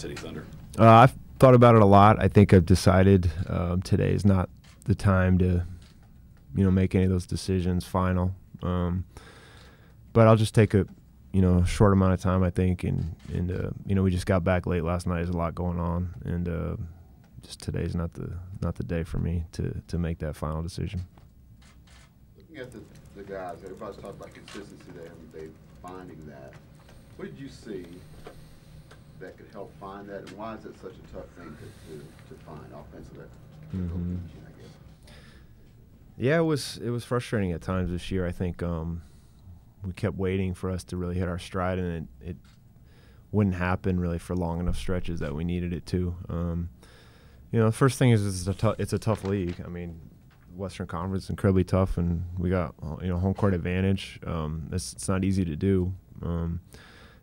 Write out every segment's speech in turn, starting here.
City Thunder? I've thought about it a lot. I think I've decided today is not the time to, make any of those decisions final. But I'll just take a short amount of time, I think, and we just got back late last night. There's a lot going on, and just today's not the day for me to make that final decision. Looking at the guys, everybody's talking about consistency there, they finding that. What did you see that could help find that, and why is it such a tough thing to find offensively? I guess. Yeah, it was frustrating at times this year. I think we kept waiting for us to really hit our stride, and it wouldn't happen really for long enough stretches that we needed it to. The first thing is it's a tough league. I mean, Western Conference is incredibly tough, and we got home court advantage. It's not easy to do,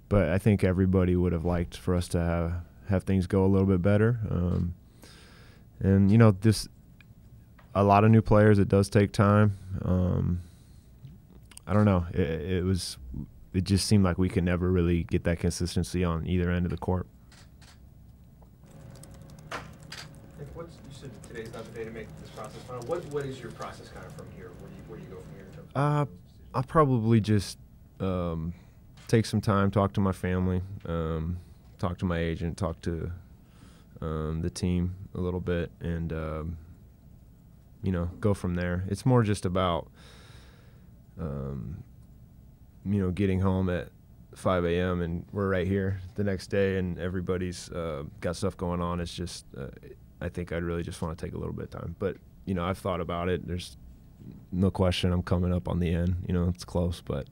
but I think everybody would have liked for us to have things go a little bit better. And this a lot of new players. It does take time. I don't know. It just seemed like we could never really get that consistency on either end of the court. You said today's not the day to make this process final. What is your process kind of from here? Where do you go from here in terms of I'll probably just take some time, talk to my family, talk to my agent, talk to the team a little bit, and go from there. It's more just about getting home at 5 a.m. and we're right here the next day, and everybody's got stuff going on. It's just I think I'd really just want to take a little bit of time. But I've thought about it. There's no question I'm coming up on the end. It's close, but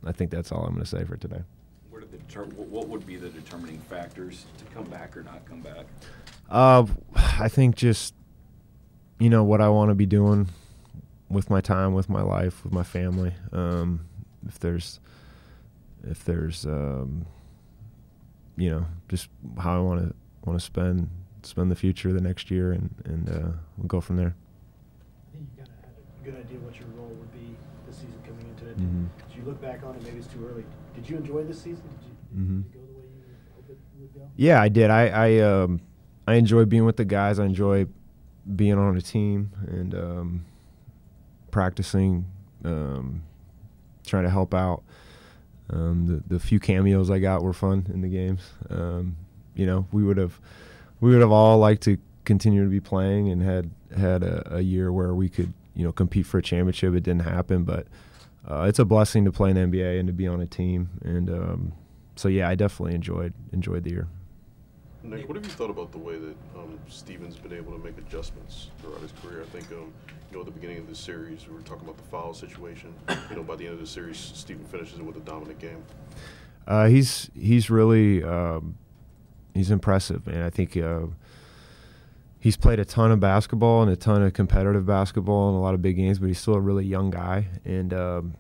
I think that's all I'm going to say for today. What would be the determining factors to come back or not come back? I think just what I want to be doing with my time, with my life, with my family. If there's just how I want to spend the future the next year, and we'll go from there. I think you kind of had a good idea what your role would be this season coming into it. Mm-hmm. Did you look back on it? Maybe it's too early. Did you enjoy this season? Did Mm-hmm. it go the way you hoped it would go? Yeah, I did. I enjoy being with the guys. I enjoy being on a team and practicing, trying to help out. The few cameos I got were fun in the games. We would have all liked to continue to be playing and had a year where we could compete for a championship. It didn't happen, but it's a blessing to play in the NBA and to be on a team. And so yeah, I definitely enjoyed the year. Nick, what have you thought about the way that Steven's been able to make adjustments throughout his career? I think, at the beginning of this series, we were talking about the foul situation. By the end of the series, Steven finishes it with a dominant game. He's really he's impressive, man. I think he's played a ton of basketball and a ton of competitive basketball and a lot of big games, but he's still a really young guy, and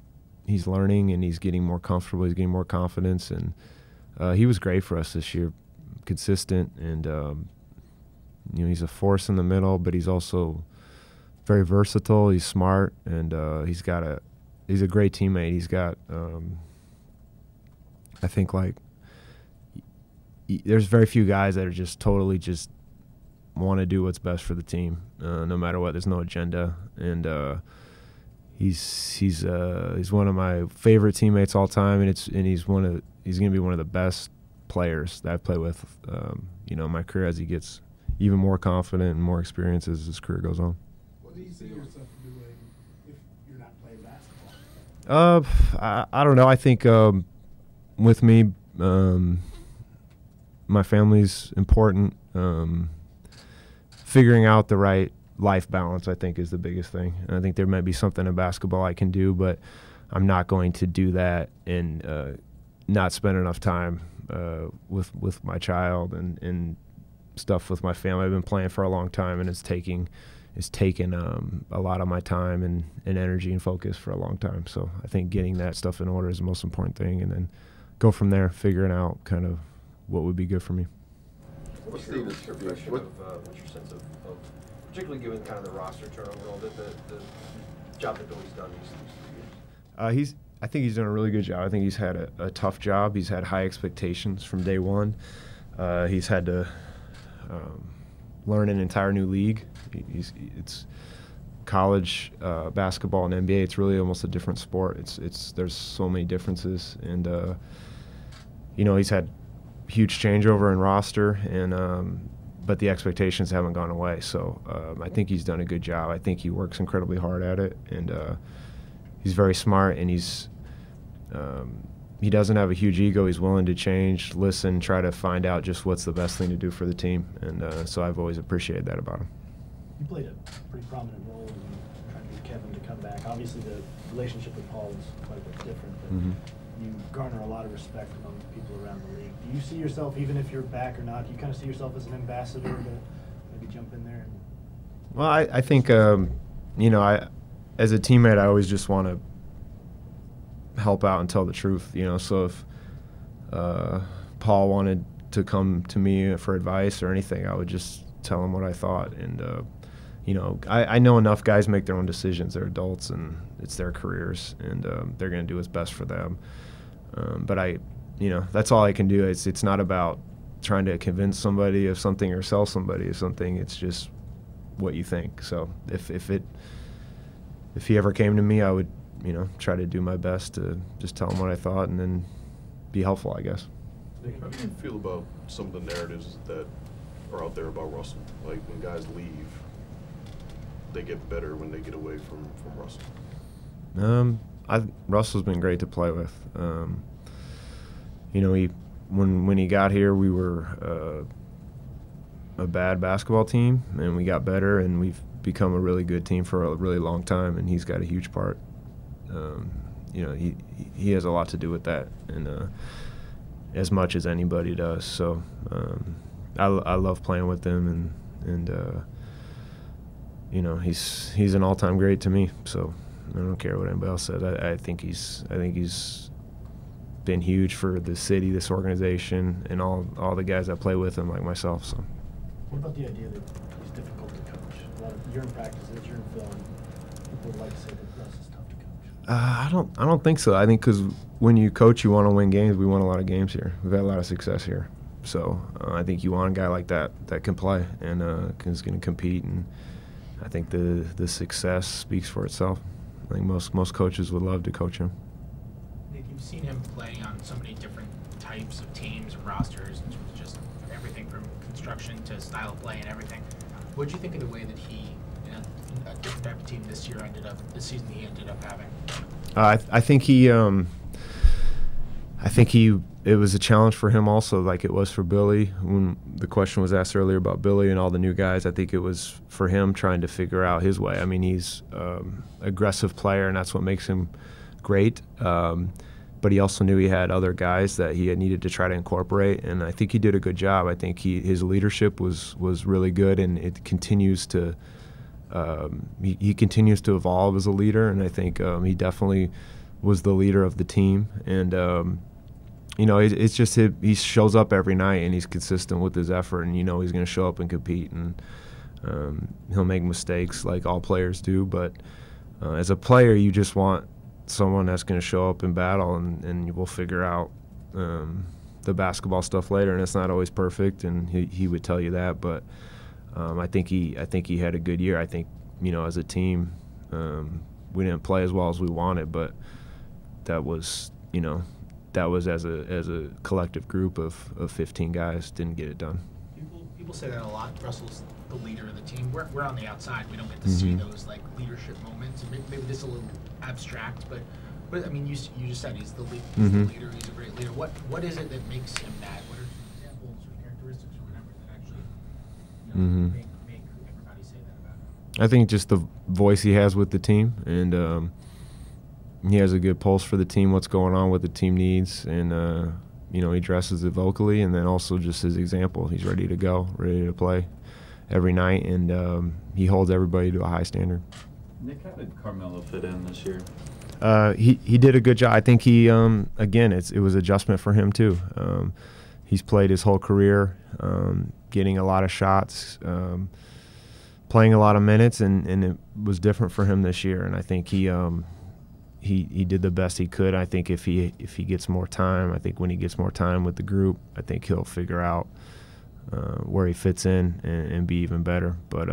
he's learning and he's getting more comfortable. He's getting more confidence, and he was great for us this year. Consistent, and he's a force in the middle, but he's also very versatile. He's smart, and he's a great teammate. He's got I think there's very few guys that are just totally just want to do what's best for the team, no matter what. There's no agenda, and he's one of my favorite teammates all time, and he's going to be one of the best players that I've played with, in my career, as he gets even more confident and more experience as his career goes on. What do you see yourself doing if you're not playing basketball? I don't know. I think with me, my family's important. Figuring out the right life balance, I think, is the biggest thing. And I think there might be something in basketball I can do, but I'm not going to do that and not spend enough time with my child and stuff with my family. I've been playing for a long time, and it's taken a lot of my time and energy and focus for a long time. So I think getting that stuff in order is the most important thing, and then go from there, figuring out kind of what would be good for me. What's your impression what's your sense of, particularly given kind of the roster turnover, the job that Billy's done these 3 years? I think he's done a really good job. I think he's had a tough job. He's had high expectations from day one. He's had to learn an entire new league. It's college basketball and NBA. It's really almost a different sport. There's so many differences, and he's had huge changeover in roster, and but the expectations haven't gone away. So I think he's done a good job. I think he works incredibly hard at it, and he's very smart, and he doesn't have a huge ego. He's willing to change, listen, try to find out just what's the best thing to do for the team, and so I've always appreciated that about him. You played a pretty prominent role in trying to get Kevin to come back. Obviously, the relationship with Paul is quite a bit different, but you garner a lot of respect among people around the league. Do you see yourself, even if you're back or not, do you kind of see yourself as an ambassador to maybe jump in there? Well, I think, as a teammate, I always just want to help out and tell the truth, So if Paul wanted to come to me for advice or anything, I would just tell him what I thought. And, I know enough guys make their own decisions. They're adults, and it's their careers, and they're going to do what's best for them. But that's all I can do. It's not about trying to convince somebody of something or sell somebody of something. It's just what you think. So if he ever came to me, I would try to do my best to just tell him what I thought and then be helpful, I guess. How do you feel about some of the narratives that are out there about Russell? Like when guys leave, they get better when they get away from Russell. Russell's been great to play with. When he got here, we were a bad basketball team, and we got better, and we've become a really good team for a really long time, and he's got a huge part. He has a lot to do with that, and as much as anybody does. So I love playing with him, and he's an all-time great to me. So I don't care what anybody else says. I think he's been huge for the city, this organization, and all the guys that play with him, like myself. So. What about the idea that he's difficult to coach? You're in practice, you're in film. People would like to say that Russ is tough to coach. I don't think so. I think because when you coach, you want to win games. We won a lot of games here. We've had a lot of success here. So I think you want a guy like that can play and is going to compete. And I think the success speaks for itself. I think most coaches would love to coach him. Nick, you've seen him play on so many different types of teams and rosters, and just everything from construction to style of play and everything. What did you think of the way that he, a different type of team this season he ended up having? I think it was a challenge for him also, like it was for Billy. When the question was asked earlier about Billy and all the new guys, I think it was for him trying to figure out his way. I mean, he's an aggressive player, and that's what makes him great. But he also knew he had other guys that he had needed to try to incorporate, and I think he did a good job. I think his leadership was really good, and it continues to he continues to evolve as a leader, and I think he definitely was the leader of the team. And it's just he shows up every night, and he's consistent with his effort, and he's going to show up and compete, and he'll make mistakes like all players do. But as a player, you just want someone that's going to show up and battle, and we'll figure out the basketball stuff later. And it's not always perfect, and he would tell you that. But I think he had a good year. I think as a team, we didn't play as well as we wanted, but that was as a collective group of 15 guys, didn't get it done. People say that a lot. Russell's the leader of the team. We're on the outside. We don't get to see those like leadership moments. And maybe this is a little abstract, but I mean, you just said he's the leader. He's a great leader. What is it that makes him that? What are some examples or characteristics or whatever that actually make everybody say that about him? I think just the voice he has with the team, and he has a good pulse for the team, what's going on, what the team needs, and he addresses it vocally, and then also just his example. He's ready to go, ready to play every night, and he holds everybody to a high standard. Nick, how did Carmelo fit in this year? He did a good job. I think he again it was adjustment for him too. He's played his whole career, getting a lot of shots, playing a lot of minutes, and it was different for him this year. And I think he he did the best he could. I think if he gets more time, I think when he gets more time with the group, I think he'll figure out where he fits in and be even better. But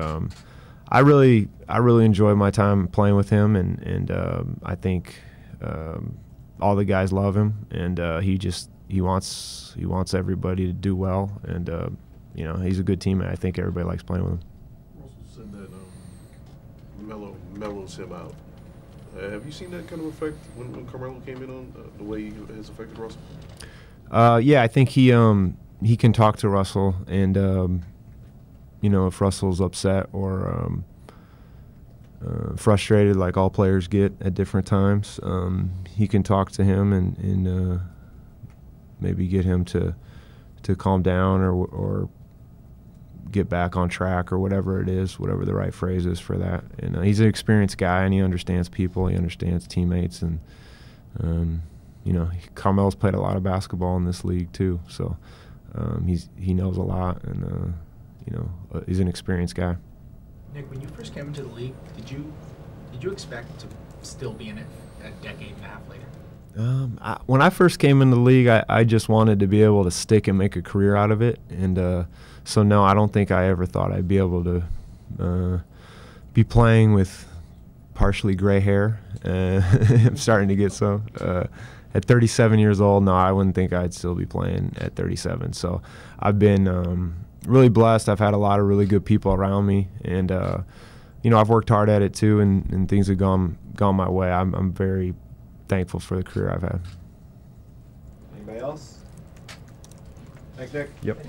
I really enjoy my time playing with him, and I think all the guys love him, and he wants everybody to do well, and you know, he's a good teammate. I think everybody likes playing with him. Russell said that mellows him out. Have you seen that kind of effect when Carmelo came in on the way he has affected Russell? Yeah, I think he can talk to Russell, and you know, if Russell's upset or frustrated, like all players get at different times, he can talk to him and maybe get him to calm down or get back on track, or whatever it is, whatever the right phrase is for that. And he's an experienced guy, and he understands people, he understands teammates, and you know, Carmelo's played a lot of basketball in this league too, so he knows a lot, and you know, he's an experienced guy. Nick, when you first came into the league, did you expect to still be in it a decade and a half later? When I first came in the league, I just wanted to be able to stick and make a career out of it, and so no, I don't think I ever thought I'd be able to be playing with partially gray hair. I'm starting to get some. At 37 years old, no, I wouldn't think I'd still be playing at 37. So I've been really blessed. I've had a lot of really good people around me, and you know, I've worked hard at it too, and things have gone my way. I'm very thankful for the career I've had. Anybody else? Thanks, Nick. Yep.